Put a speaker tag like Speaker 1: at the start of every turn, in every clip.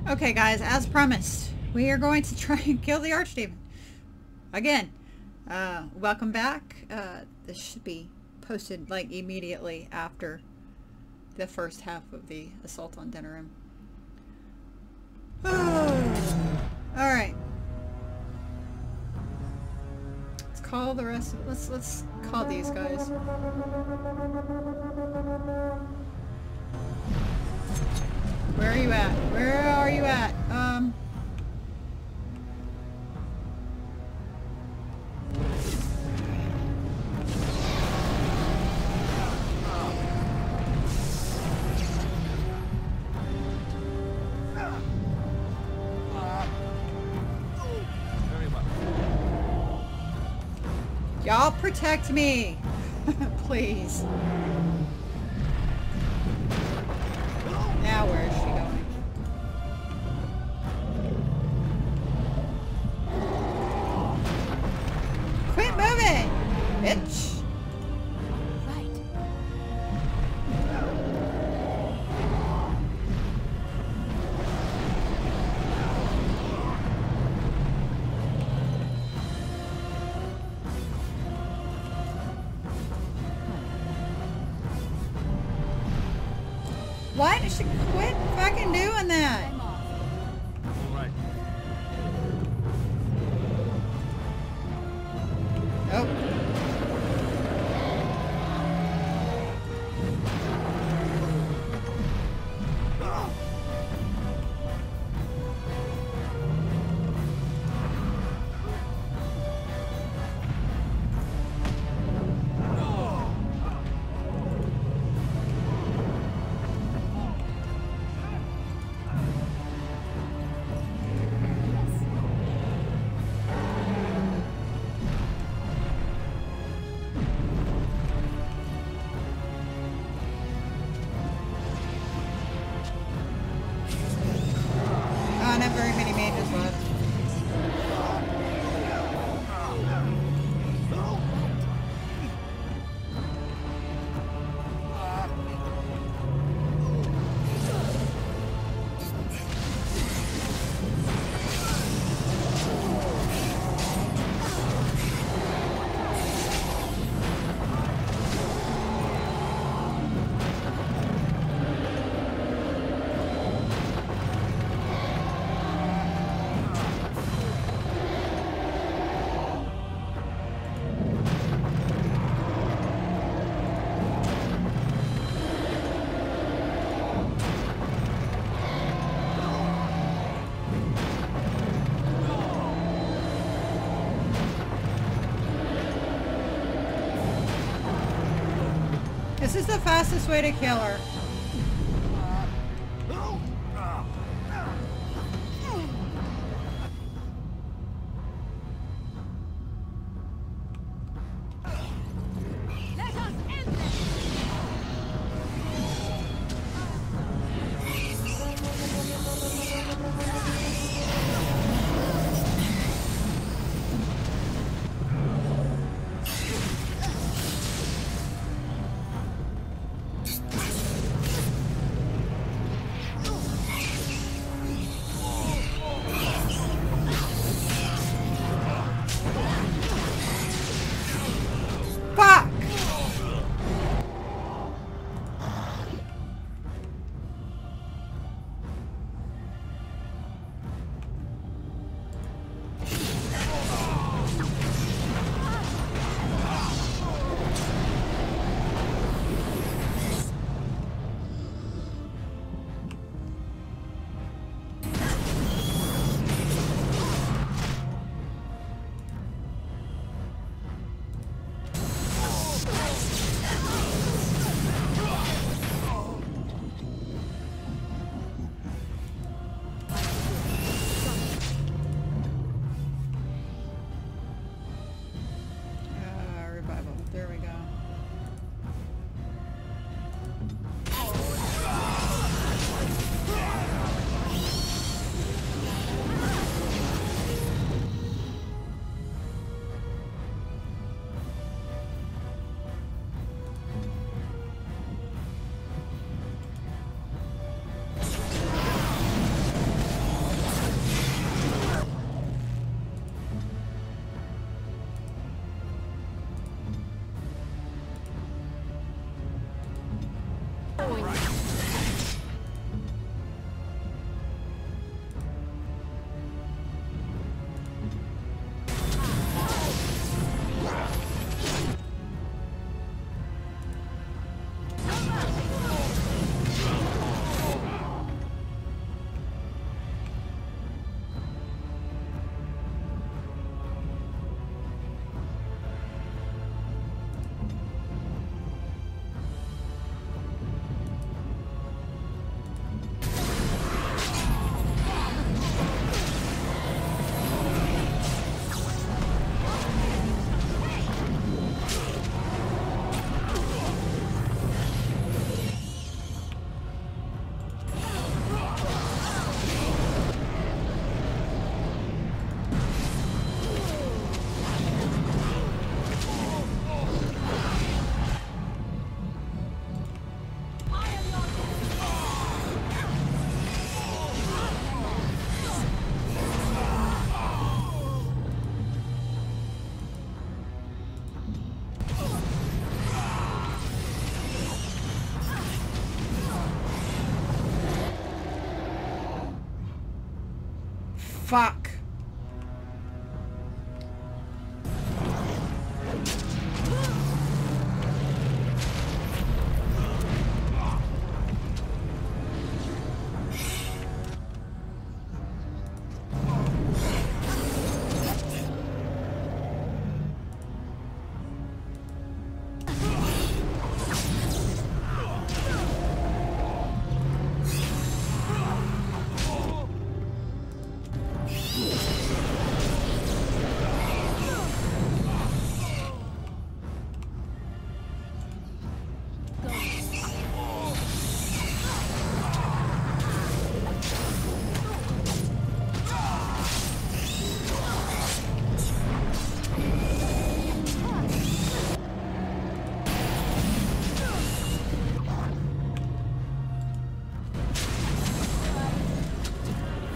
Speaker 1: Okay guys, as promised, we are going to try and kill the Archdemon. Again, welcome back. This should be posted like immediately after the first half of the assault on Denerim. Alright. Let's call the rest of let's call these guys. Where are you at? Where are you at? Y'all protect me, please. Now where is she going? Quit moving, bitch. Why did she quit fucking doing that?
Speaker 2: Right.
Speaker 1: Oh. Not very many mages left. This is the fastest way to kill her. Fuck.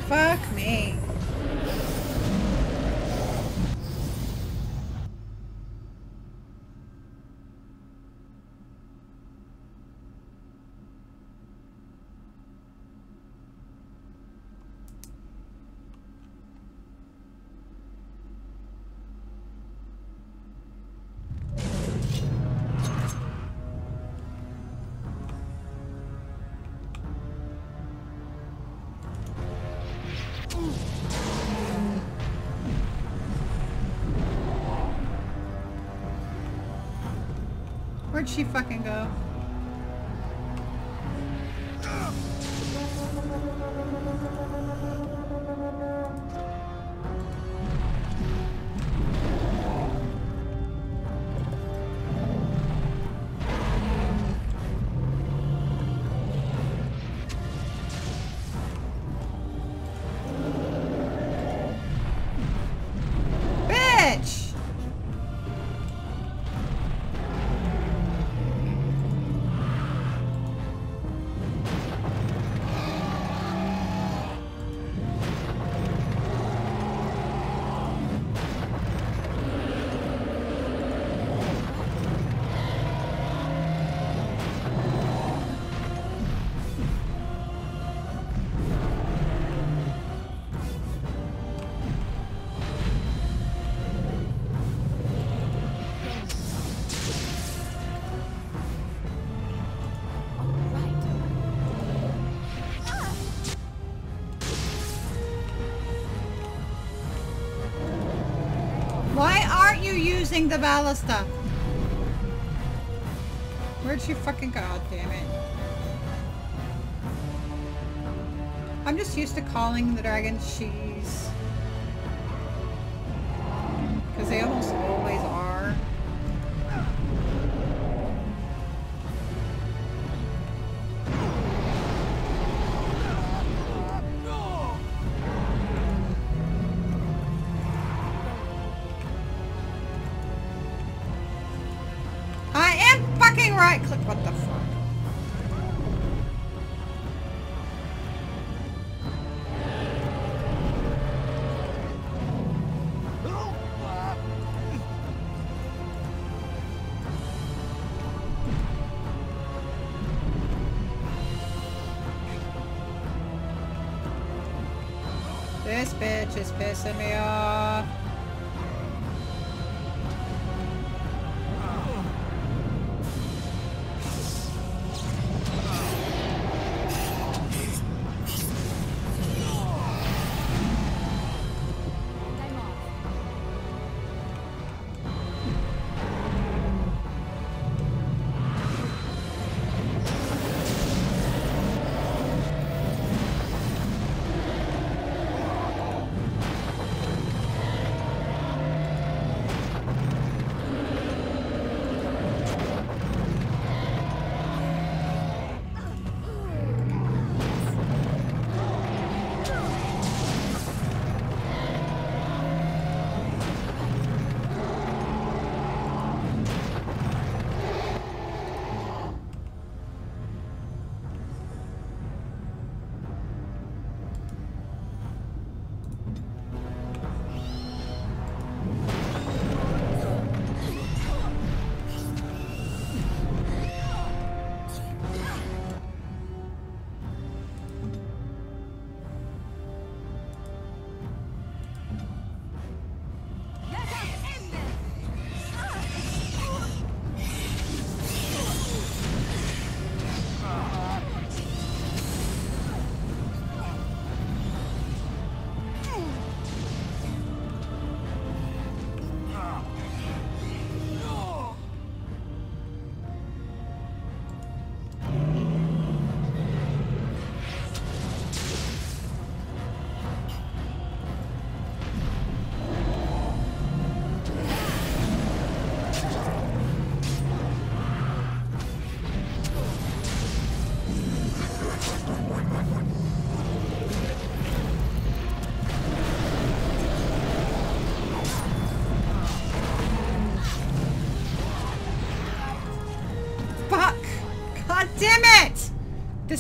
Speaker 1: Fuck me. Where'd she fucking go? Bitch! Why aren't you using the ballista? Where'd she fucking go? God damn it. I'm just used to calling the dragons cheese. Because they almost always are. I am fucking right click. What the fuck? This bitch is pissing me off.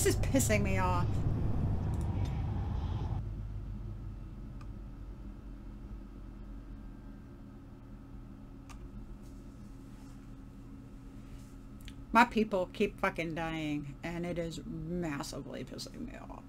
Speaker 1: This is pissing me off. My people keep fucking dying, and it is massively pissing me off.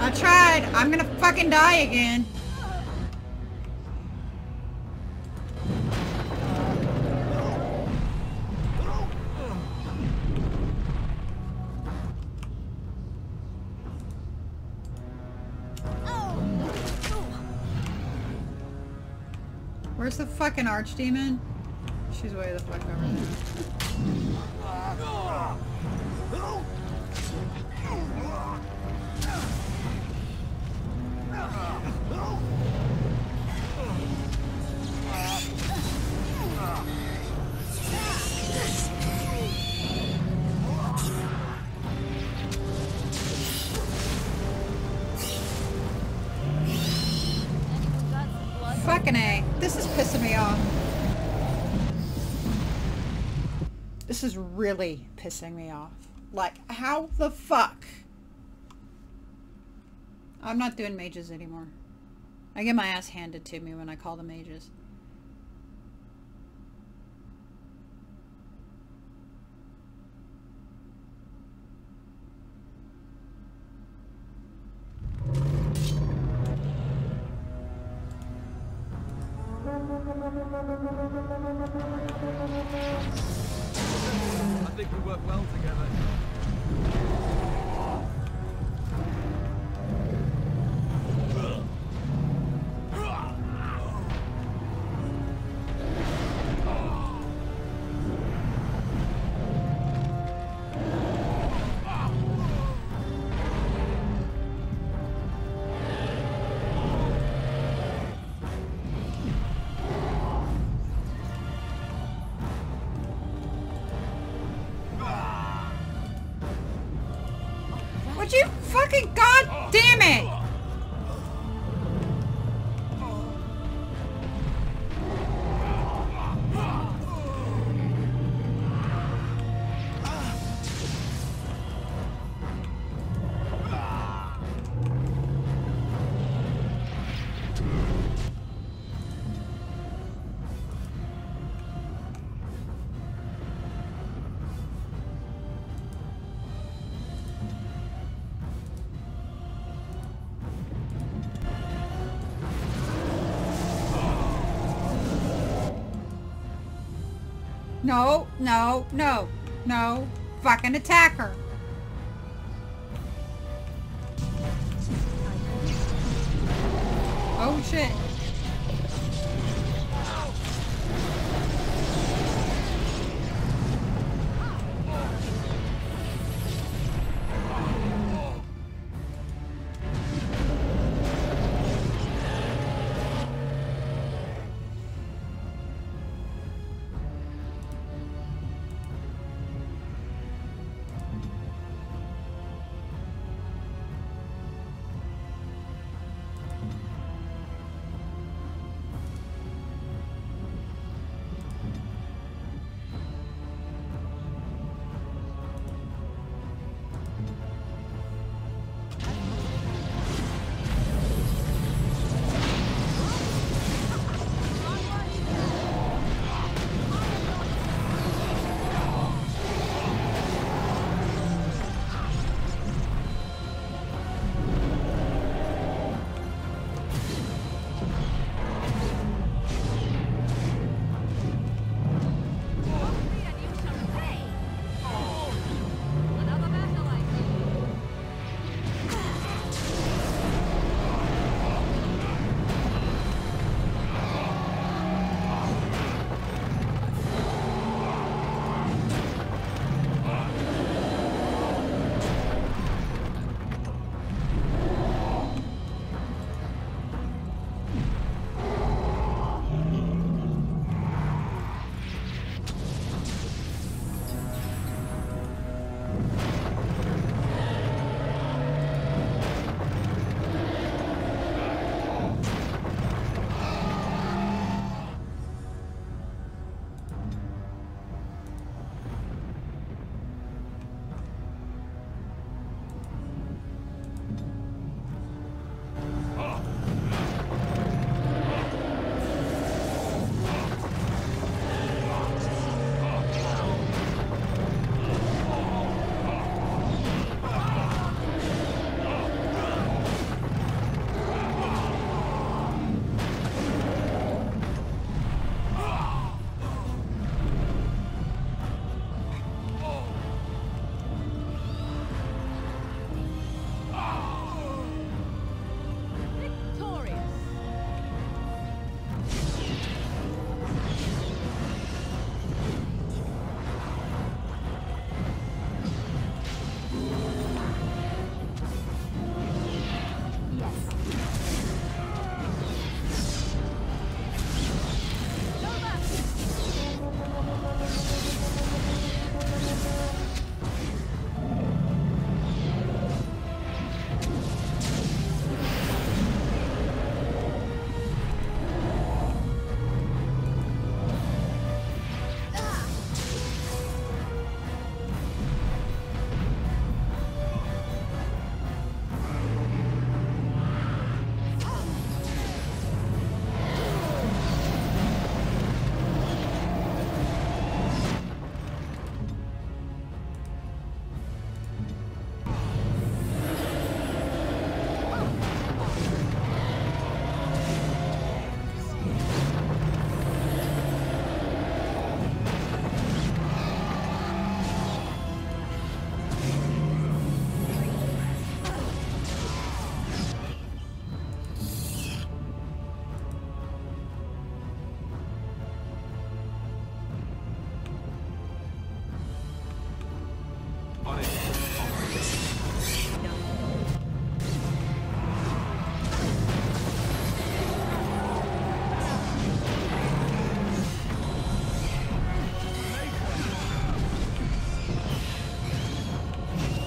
Speaker 1: I tried. I'm gonna fucking die again. Where's the fucking Archdemon? She's way the fuck over there. Fucking A. This is pissing me off. This is really pissing me off. Like, how the fuck? I'm not doing mages anymore. I get my ass handed to me when I call them mages.
Speaker 2: I think we work well together.
Speaker 1: Fucking god damn it! No, no, no, no. Fucking attack her. Oh shit.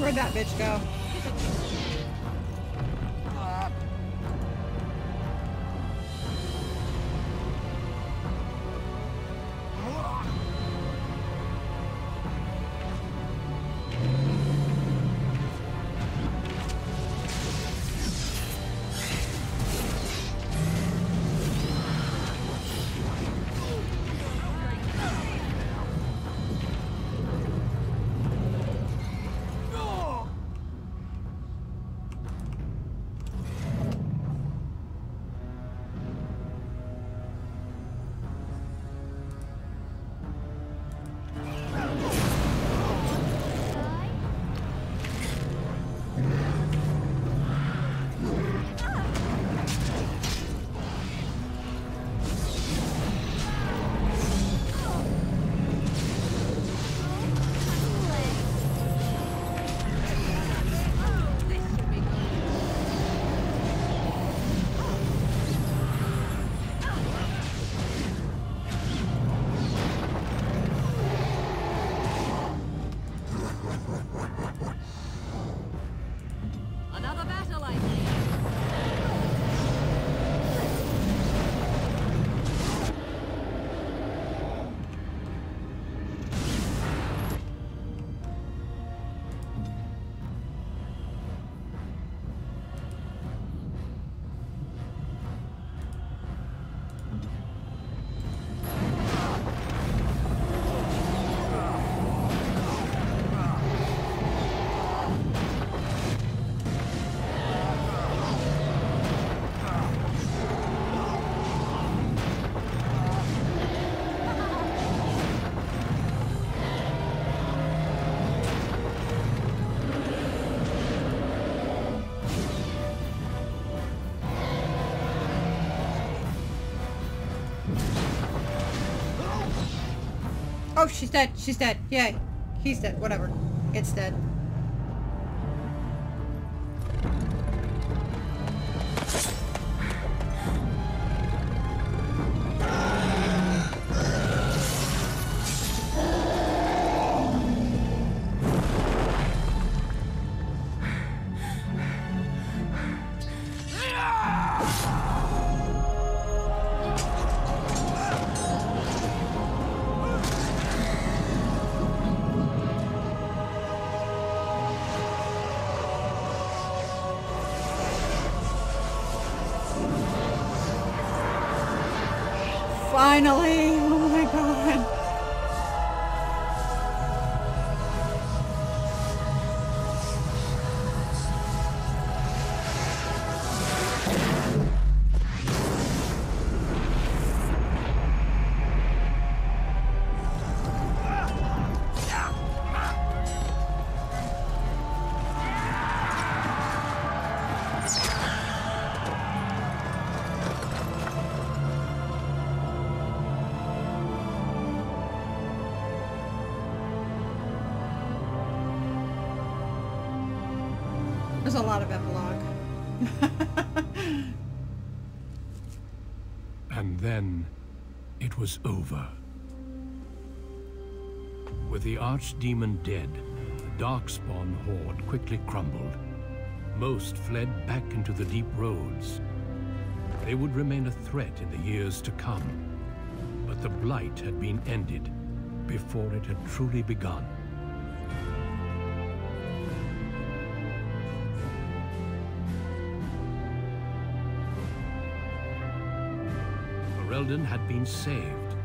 Speaker 1: Where'd that bitch go? Oh, she's dead. She's dead. Yay. He's dead. Whatever. It's dead. Finally! Oh my god! There's a lot of epilogue.
Speaker 3: And then it was over. With the Archdemon dead, the Darkspawn horde quickly crumbled. Most fled back into the deep roads. They would remain a threat in the years to come. But the Blight had been ended before it had truly begun. Ferelden had been saved,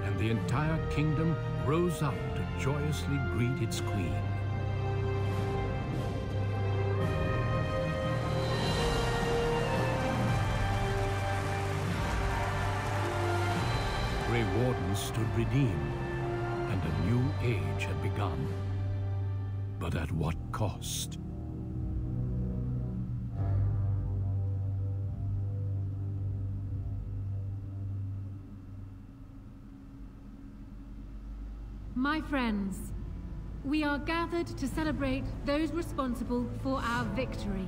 Speaker 3: and the entire kingdom rose up to joyously greet its queen. Grey Wardens stood redeemed, and a new age had begun. But at what cost?
Speaker 4: My friends, we are gathered to celebrate those responsible for our victory.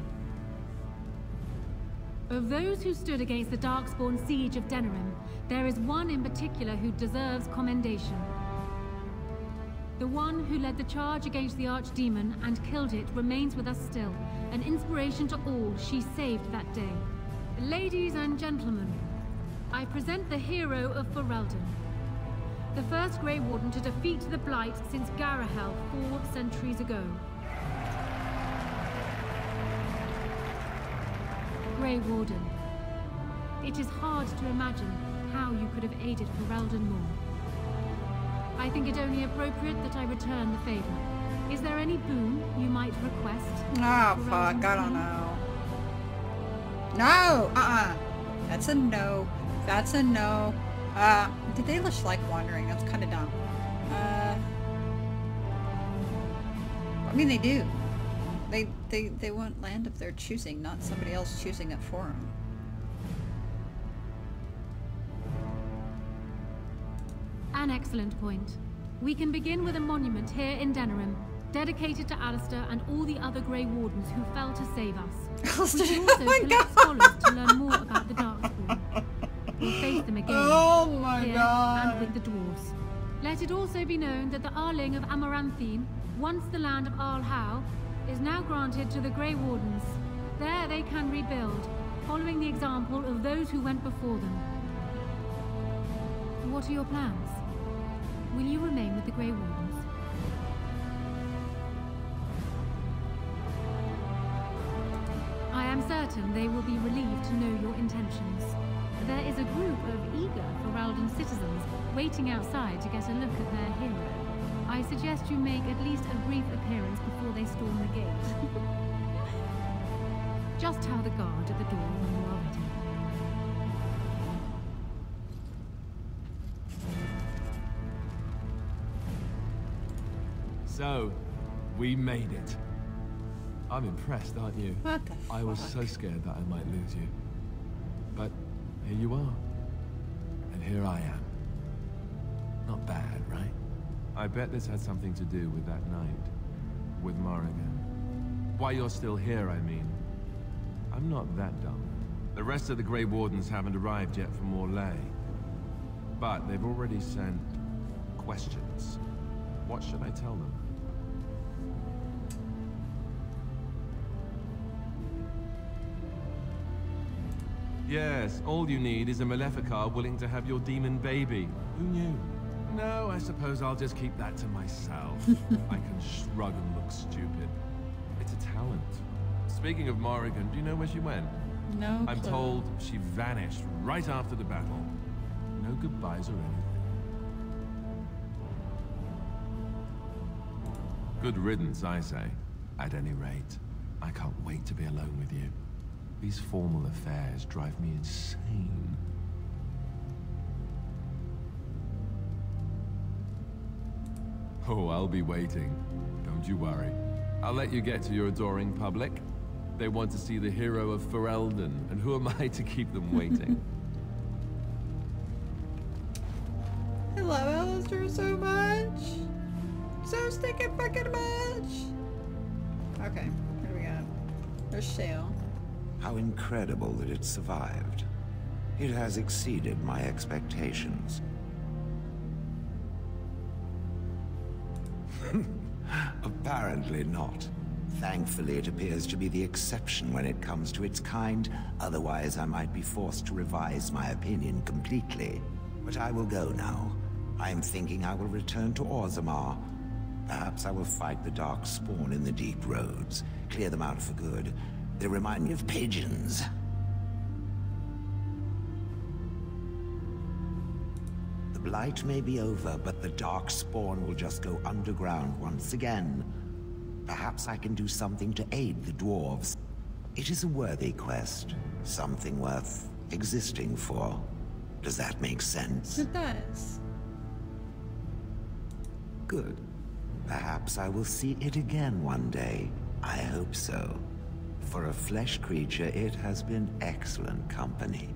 Speaker 4: Of those who stood against the Darkspawn siege of Denerim, there is one in particular who deserves commendation. The one who led the charge against the Archdemon and killed it remains with us still, an inspiration to all she saved that day. Ladies and gentlemen, I present the hero of Ferelden. The first Grey Warden to defeat the Blight since Garahel 4 centuries ago. Grey Warden, it is hard to imagine how you could have aided Ferelden more. I think it only appropriate that I return the favor. Is there any boon you might request?
Speaker 1: Oh, fuck, I don't know. No! That's a no. That's a no. Did they just like wandering? That's kind of dumb. I mean, they do. They want land of their choosing, not somebody else choosing it for them.
Speaker 4: An excellent point. We can begin with a monument here in Denerim, dedicated to Alistair and all the other Grey Wardens who fell to save us. We can also collect scholars to learn more about the Darkspawn. We'll face them again, here and with the dwarves. Let it also be known that the Arling of Amaranthine, once the land of Arlhow, is now granted to the Grey Wardens. There they can rebuild, following the example of those who went before them. What are your plans? Will you remain with the Grey Wardens? I am certain they will be relieved to know your intentions. There is a group of eager Ferelden citizens waiting outside to get a look at their hero. I suggest you make at least a brief appearance before they storm the gate. Just tell the guard at the door when you are ready.
Speaker 2: So, we made it. I'm impressed, aren't you?
Speaker 1: What the fuck?
Speaker 2: I was so scared that I might lose you. But here you are. And And here I am. Not bad, right? I bet this had something to do with that night. With Morrigan. Why you're still here, I mean. I'm not that dumb. The rest of the Grey Wardens haven't arrived yet from Morlaix. But they've already sent questions. What should I tell them? Yes, all you need is a Maleficar willing to have your demon baby. Who knew? No, I suppose I'll just keep that to myself. I can shrug and look stupid. It's a talent. Speaking of Morrigan, do you know where she went?
Speaker 1: No.
Speaker 2: I'm told she vanished right after the battle. No goodbyes or anything. Good riddance, I say. At any rate, I can't wait to be alone with you. These formal affairs drive me insane. Oh, I'll be waiting. Don't you worry. I'll let you get to your adoring public. They want to see the hero of Ferelden, and who am I to keep them waiting?
Speaker 1: I love Alistair so much. So stinking fucking much. Okay, here we go. There's Shale.
Speaker 5: How incredible that it survived. It has exceeded my expectations. Apparently not. Thankfully, it appears to be the exception when it comes to its kind. Otherwise, I might be forced to revise my opinion completely. But I will go now. I am thinking I will return to Orzammar. Perhaps I will fight the Dark Spawn in the deep roads. Clear them out for good. They remind me of pigeons. The blight may be over, but the Dark Spawn will just go underground once again. Perhaps I can do something to aid the dwarves. It is a worthy quest. Something worth existing for. Does that make sense?
Speaker 1: It does.
Speaker 5: Good. Perhaps I will see it again one day. I hope so. For a flesh creature, it has been excellent company.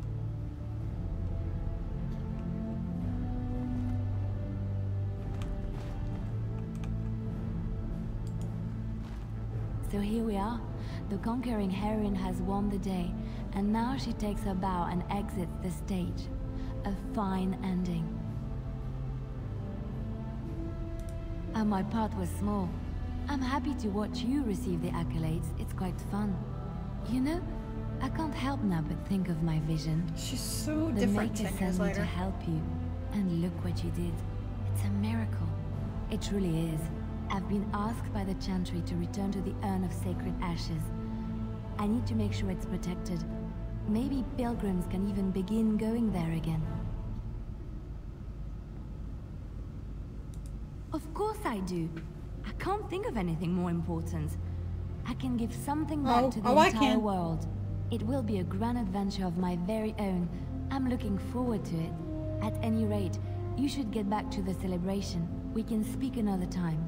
Speaker 6: So here we are. The conquering heroine has won the day, and now she takes her bow and exits the stage. A fine ending. And my part was small. I'm happy to watch you receive the accolades. It's quite fun. You know, I can't help now but think of my vision.
Speaker 1: She's so
Speaker 6: The
Speaker 1: different
Speaker 6: Maker
Speaker 1: 10 years
Speaker 6: sent me
Speaker 1: later.
Speaker 6: to help you. And look what you did. It's a miracle. It truly is. I've been asked by the Chantry to return to the Urn of Sacred Ashes. I need to make sure it's protected. Maybe pilgrims can even begin going there again. Of course I do. I can't think of anything more important. I can give something back to the entire world. It will be a grand adventure of my very own. I'm looking forward to it. At any rate, you should get back to the celebration. We can speak another time.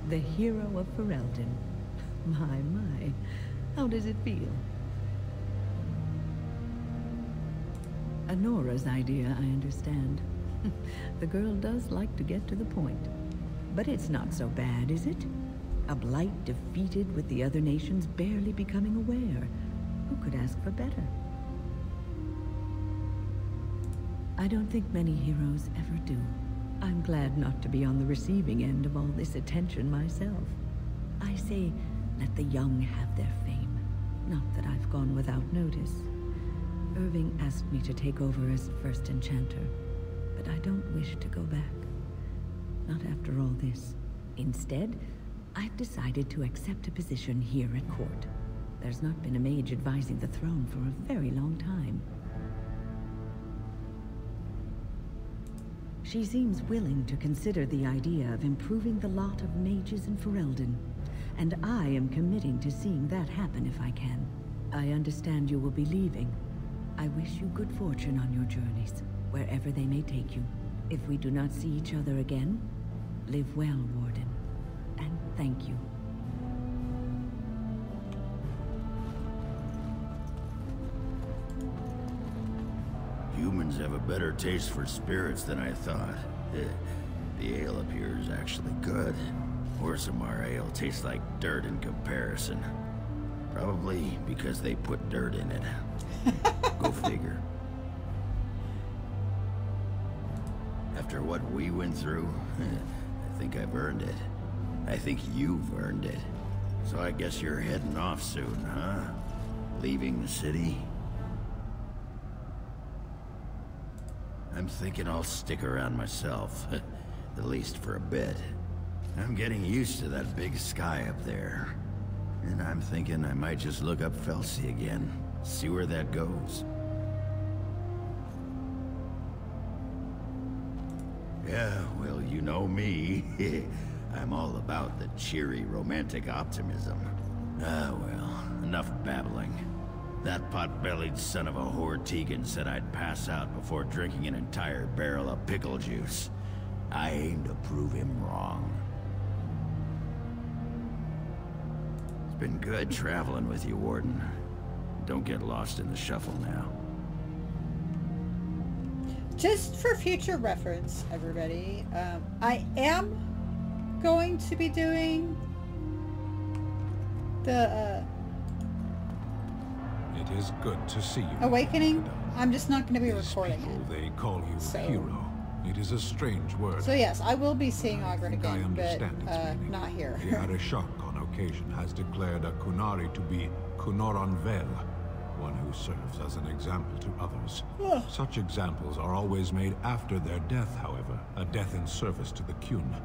Speaker 7: The hero of Ferelden. My. How does it feel? Anora's idea, I understand. The girl does like to get to the point. But it's not so bad, is it? A blight defeated with the other nations barely becoming aware. Who could ask for better? I don't think many heroes ever do. I'm glad not to be on the receiving end of all this attention myself. I say, let the young have their fame. Not that I've gone without notice. Irving asked me to take over as first enchanter, but I don't wish to go back. Not after all this. Instead, I've decided to accept a position here at court. There's not been a mage advising the throne for a very long time. She seems willing to consider the idea of improving the lot of mages in Ferelden, and I am committing to seeing that happen if I can. I understand you will be leaving. I wish you good fortune on your journeys, wherever they may take you. If we do not see each other again, Live well, Warden. And thank you.
Speaker 8: Humans have a better taste for spirits than I thought. The ale up here is actually good. Orzammar ale tastes like dirt in comparison. Probably because they put dirt in it. Go figure. After what we went through, I think I've earned it. I think you've earned it. So I guess you're heading off soon, huh? Leaving the city? I'm thinking I'll stick around myself, at least for a bit. I'm getting used to that big sky up there. And I'm thinking I might just look up Felsi again, see where that goes. Yeah, well, you know me. I'm all about the cheery, romantic optimism. Ah, well, enough babbling. That pot-bellied son of a whore Tegan said I'd pass out before drinking an entire barrel of pickle juice. I aim to prove him wrong. It's been good traveling with you, Warden. Don't get lost in the shuffle now.
Speaker 1: Just for future reference, everybody, I am going to be doing the
Speaker 9: It is good to see you.
Speaker 1: Awakening. I'm just not going to be
Speaker 9: These
Speaker 1: recording
Speaker 9: people,
Speaker 1: it.
Speaker 9: they call you hero. It is a strange word.
Speaker 1: So yes, I will be seeing Ogren
Speaker 9: I
Speaker 1: again,
Speaker 9: understand
Speaker 1: but
Speaker 9: its meaning.
Speaker 1: not here.
Speaker 9: The Arishok on occasion has declared a Kunari to be Kunoran Vel, one who serves as an example to others. Such examples are always made after their death, however, a death in service to the Kyun.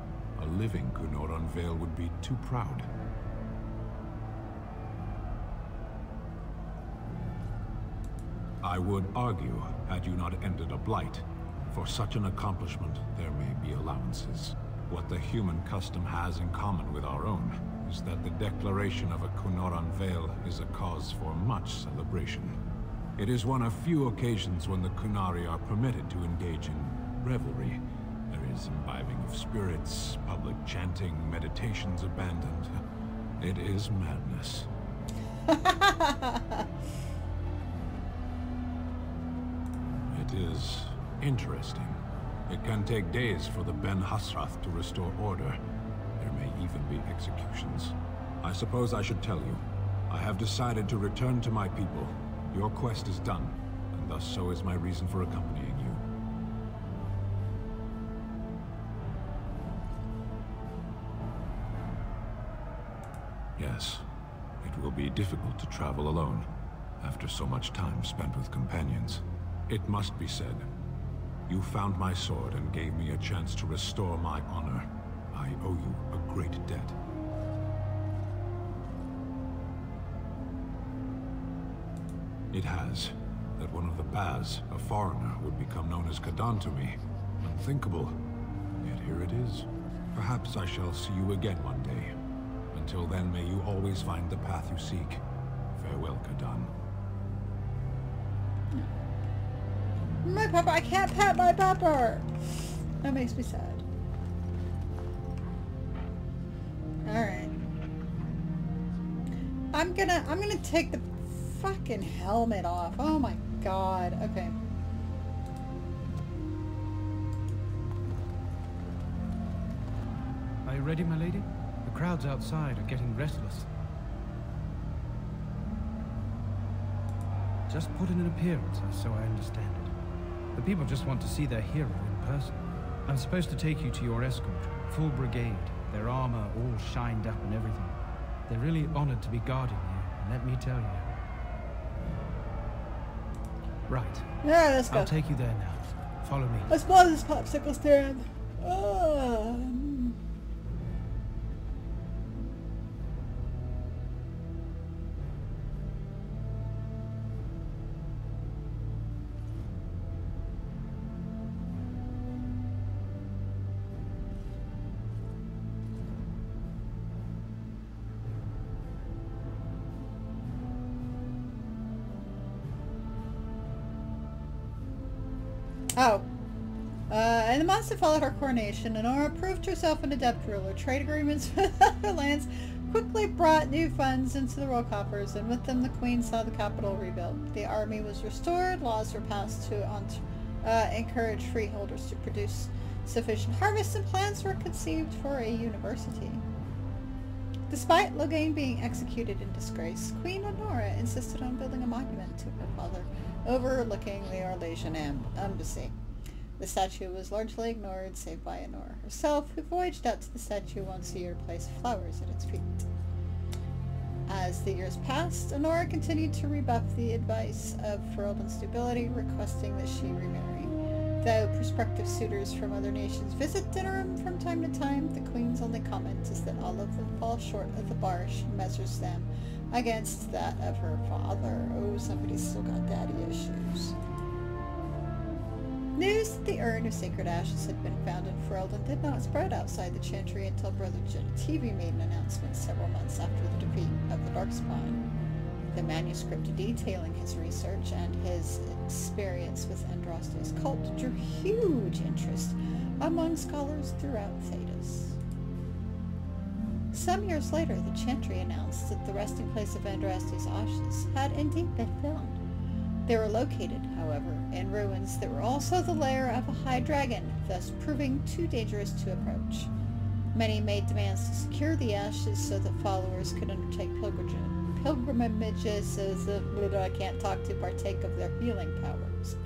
Speaker 9: A living Kunoran Vel would be too proud. I would argue, had you not ended a blight, for such an accomplishment there may be allowances. What the human custom has in common with our own is that the declaration of a Kunoran Vel is a cause for much celebration. It is one of few occasions when the Kunari are permitted to engage in revelry. There is imbibing of spirits, public chanting, meditations abandoned. It is madness. It is interesting. It can take days for the Ben Hasrath to restore order. There may even be executions. I suppose I should tell you. I have decided to return to my people. Your quest is done, and thus so is my reason for accompanying you. Yes, it will be difficult to travel alone, after so much time spent with companions. It must be said, you found my sword and gave me a chance to restore my honor. I owe you a great debt. It has that one of the Baz, a foreigner, would become known as Kadan to me. Unthinkable. Yet here it is. Perhaps I shall see you again one day. Until then, may you always find the path you seek. Farewell, Kadan.
Speaker 1: My papa, I can't pet my papa. That makes me sad. Alright. I'm gonna take the fucking helmet off. Oh my god. Okay.
Speaker 10: Are you ready, my lady? The crowds outside are getting restless. Just put in an appearance, so I understand it. The people just want to see their hero in person. I'm supposed to take you to your escort, full brigade, their armor all shined up and everything. They're really honored to be guarding you, let me tell you. Right.
Speaker 1: Yeah, let's go.
Speaker 10: I'll take you there now. Follow me.
Speaker 1: Let's blow this popsicle stand. Oh. In the months that followed her coronation, Honora proved herself an adept ruler. Trade agreements with other lands quickly brought new funds into the royal coffers, and with them the queen saw the capital rebuilt. The army was restored, laws were passed to encourage freeholders to produce sufficient harvests, and plans were conceived for a university. Despite Loghain being executed in disgrace, Queen Honora insisted on building a monument to her father overlooking the Orlesian embassy. The statue was largely ignored, save by Honora herself, who voyaged out to the statue once a year to place flowers at its feet. As the years passed, Honora continued to rebuff the advice of Ferelden's nobility, requesting that she remarry. Though prospective suitors from other nations visit Denerim from time to time, the Queen's only comment is that all of them fall short of the bar she measures them against that of her father. Oh, somebody's still got daddy issues. News that the urn of sacred ashes had been found in Ferelden did not spread outside the Chantry until Brother Genetivi made an announcement several months after the defeat of the Darkspawn. The manuscript detailing his research and his experience with Andraste's cult drew huge interest among scholars throughout Thedas. Some years later, the Chantry announced that the resting place of Andraste's ashes had indeed been found. They were located, however, in ruins that were also the lair of a high dragon, thus proving too dangerous to approach. Many made demands to secure the ashes so that followers could undertake pilgrimages as I can't talk to partake of their healing powers.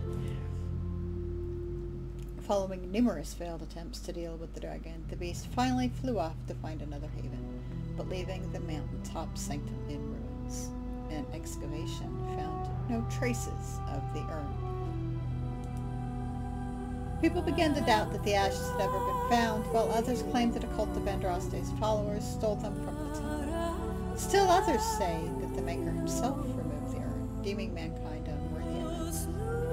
Speaker 1: Following numerous failed attempts to deal with the dragon, the beast finally flew off to find another haven, but leaving the mountaintop sanctum in ruins. An excavation found no traces of the urn. People began to doubt that the ashes had ever been found, while others claimed that a cult of Andraste's followers stole them from the temple. Still others say that the Maker himself removed the urn, deeming mankind unworthy of it.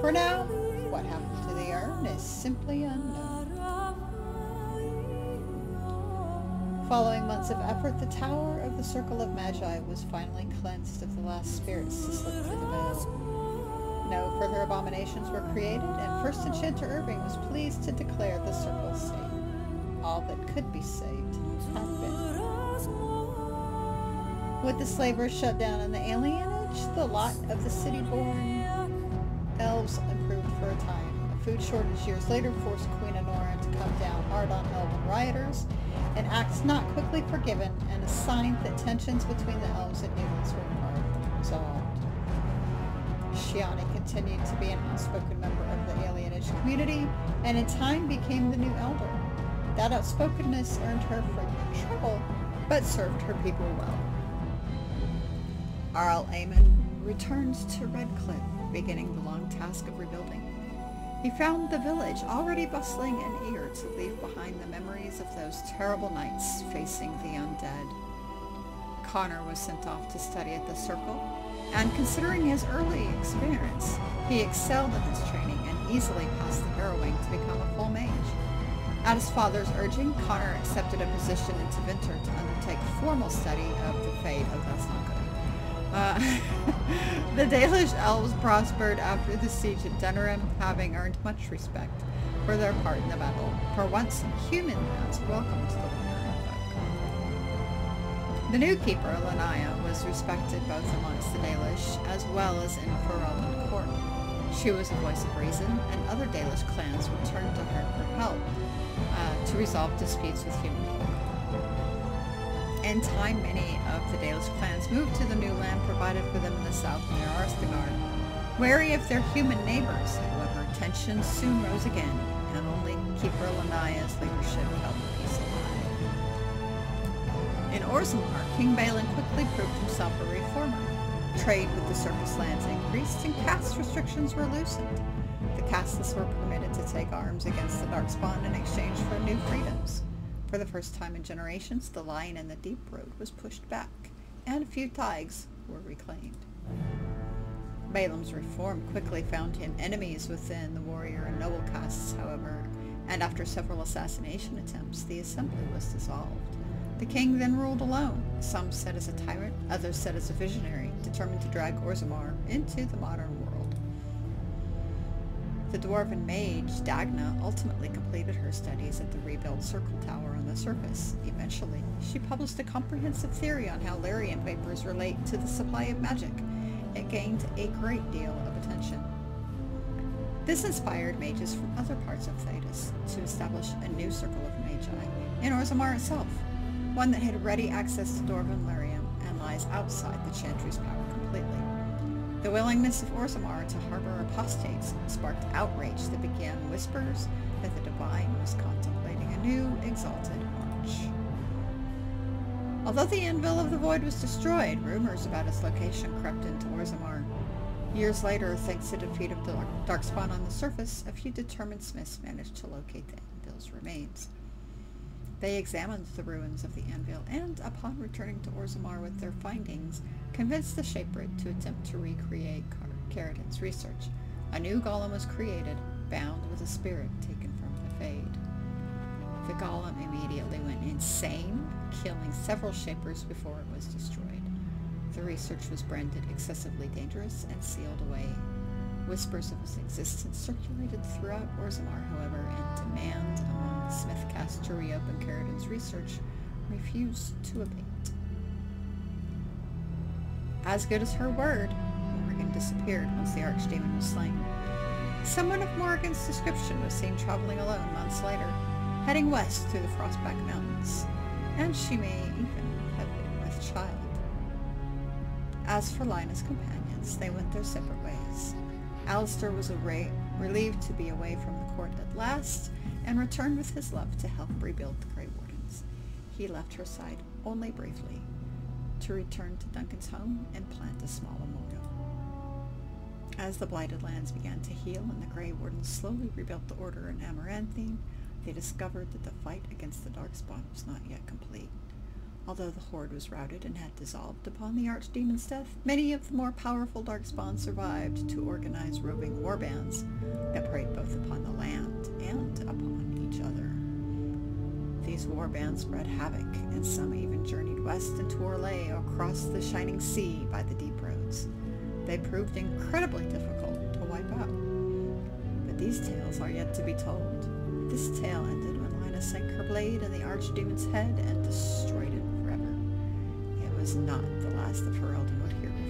Speaker 1: For now, what happened to the urn is simply unknown. Following months of effort, the Tower of the Circle of Magi was finally cleansed of the last spirits to slip through the veil. No further abominations were created, and First Enchanter Irving was pleased to declare the circle safe. All that could be saved had been. With the slavers shut down in the alienage, the lot of the city-born elves improved for a time. A food shortage years later forced Queen Honora to come down hard on elven rioters, an act not quickly forgiven, and a sign that tensions between the elves and humans were hard resolved. Shiani continued to be an outspoken member of the alienage community, and in time became the new elder. That outspokenness earned her frequent trouble, but served her people well. Arl Aemon returned to Redcliffe, beginning the long task of rebuilding. He found the village already bustling and eager to leave behind the memories of those terrible nights facing the undead. Connor was sent off to study at the Circle, and considering his early experience, he excelled in his training and easily passed the harrowing to become a full mage. At his father's urging, Connor accepted a position in Tevinter to undertake formal study of the fate of that's not good. The Dalish elves prospered after the siege at Denerim, having earned much respect for their part in the battle. For once, human lands welcomed the wandering folk. The new keeper, Lanaya, was respected both amongst the Dalish as well as in Ferelden court. She was a voice of reason, and other Dalish clans would turn to her for help to resolve disputes with human folk. In time, many of the Dalish clans moved to the new land provided for them in the south near Arstigard. Wary of their human neighbors, however, tensions soon rose again, and only Keeper Lanaya's leadership held the peace alive. In Orzammar, King Balin quickly proved himself a reformer. Trade with the surface lands increased, and caste restrictions were loosened. The casteless were permitted to take arms against the Darkspawn in exchange for new freedoms. For the first time in generations, the line in the Deep Road was pushed back, and a few taigs were reclaimed. Balam's reform quickly found him enemies within the warrior and noble castes, however, and after several assassination attempts, the assembly was dissolved. The king then ruled alone, some said as a tyrant, others said as a visionary, determined to drag Orzammar into the modern world. The dwarven mage, Dagna, ultimately completed her studies at the rebuilt Circle Tower on the surface. Eventually, she published a comprehensive theory on how Lyrium vapors relate to the supply of magic. It gained a great deal of attention. This inspired mages from other parts of Thedas to establish a new circle of magi in Orzammar itself, one that had ready access to dwarven Lyrium and lies outside the Chantry's power completely. The willingness of Orzammar to harbor apostates sparked outrage that began whispers that the Divine was contemplating a new exalted march. Although the Anvil of the Void was destroyed, rumors about its location crept into Orzammar. Years later, thanks to the defeat of the Darkspawn on the surface, a few determined smiths managed to locate the Anvil's remains. They examined the ruins of the Anvil and, upon returning to Orzammar with their findings, convinced the Shaperid to attempt to recreate Caridin's research. A new golem was created, bound with a spirit taken from the Fade. The golem immediately went insane, killing several Shapers before it was destroyed. The research was branded excessively dangerous and sealed away. Whispers of its existence circulated throughout Orzammar, however, and demand among the smith caste to reopen Caridin's research refused to abate. As good as her word, Morrigan disappeared once the Archdemon was slain. Someone of Morrigan's description was seen traveling alone months later, heading west through the Frostback Mountains, and she may even have been with child. As for Lina's companions, they went their separate ways. Alistair was relieved to be away from the court at last, and returned with his love to help rebuild the Grey Wardens. He left her side only briefly, to return to Duncan's home and plant a small memorial. As the Blighted Lands began to heal and the Grey Wardens slowly rebuilt the Order in Amaranthine, they discovered that the fight against the Darkspawn was not yet complete. Although the Horde was routed and had dissolved upon the Archdemon's death, many of the more powerful Darkspawn survived to organize roving warbands that preyed both upon the land and upon each other. These warbands spread havoc, and some even journeyed west into Orlais or crossed the Shining Sea by the deep roads. They proved incredibly difficult to wipe out. But these tales are yet to be told. This tale ended when Lina sank her blade in the Archdemon's head and destroyed it forever. It was not the last of her Eldenwood here with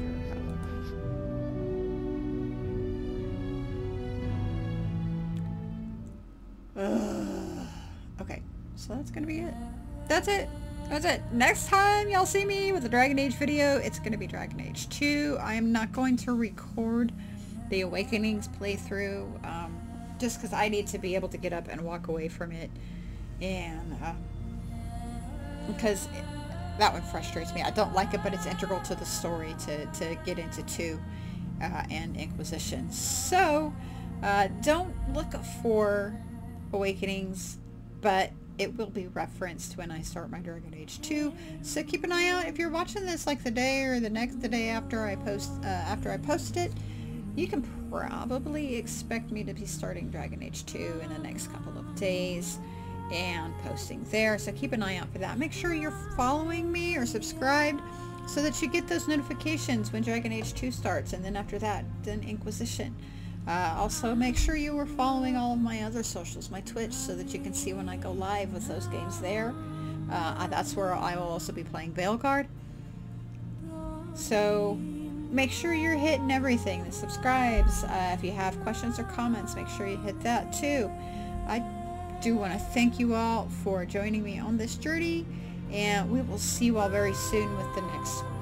Speaker 1: her, however. Okay, so that's gonna be it. That's it. That's it. Next time y'all see me with a Dragon Age video, it's gonna be Dragon Age 2. I am not going to record the Awakenings playthrough, just because I need to be able to get up and walk away from it, and because that one frustrates me. I don't like it, but it's integral to the story to get into 2 and Inquisition. So don't look for Awakenings, but it will be referenced when I start my Dragon Age 2. So keep an eye out. If you're watching this like the day or the day after I posted it, you can probably expect me to be starting Dragon Age 2 in the next couple of days and posting there. So keep an eye out for that. Make sure you're following me or subscribed so that you get those notifications when Dragon Age 2 starts, and then after that, then Inquisition. Also, make sure you are following all of my other socials, my Twitch, so that you can see when I go live with those games there. That's where I will also be playing Veilguard. So make sure you're hitting everything that subscribes. If you have questions or comments, make sure you hit that too. I do want to thank you all for joining me on this journey, and we will see you all very soon with the next one.